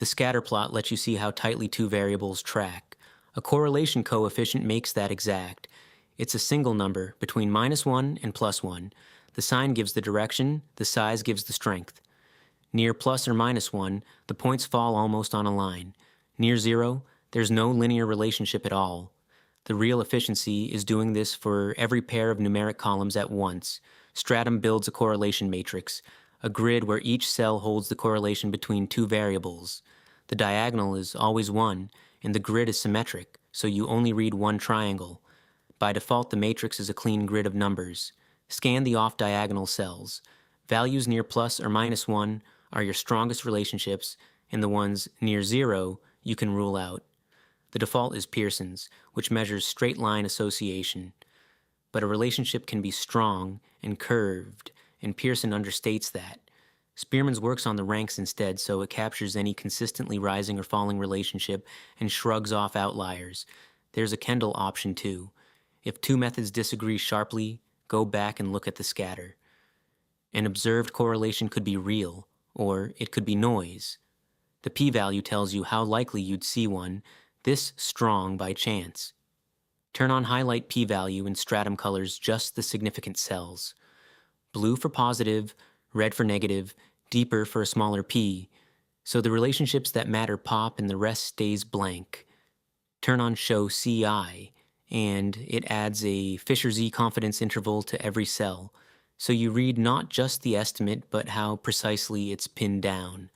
The scatter plot lets you see how tightly two variables track. A correlation coefficient makes that exact. It's a single number between -1 and +1. The sign gives the direction, the size gives the strength. Near plus or -1, the points fall almost on a line. Near 0, there's no linear relationship at all. The real efficiency is doing this for every pair of numeric columns at once. Stratum builds a correlation matrix, a grid where each cell holds the correlation between two variables. The diagonal is always 1, and the grid is symmetric, so you only read one triangle. By default, the matrix is a clean grid of numbers. Scan the off-diagonal cells. Values near plus or -1 are your strongest relationships, and the ones near 0 you can rule out. The default is Pearson's, which measures straight-line association. But a relationship can be strong and curved, and Pearson understates that. Spearman's works on the ranks instead, so it captures any consistently rising or falling relationship and shrugs off outliers. There's a Kendall option too. If two methods disagree sharply, go back and look at the scatter. An observed correlation could be real, or it could be noise. The p-value tells you how likely you'd see one, this strong by chance. Turn on highlight p-value and Stratum colors just the significant cells. Blue for positive, red for negative, deeper for a smaller p, so the relationships that matter pop and the rest stays blank. Turn on show CI, and it adds a Fisher-Z confidence interval to every cell, so you read not just the estimate but how precisely it's pinned down.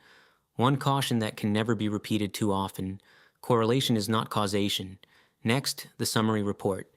One caution that can never be repeated too often: correlation is not causation. Next, the summary report.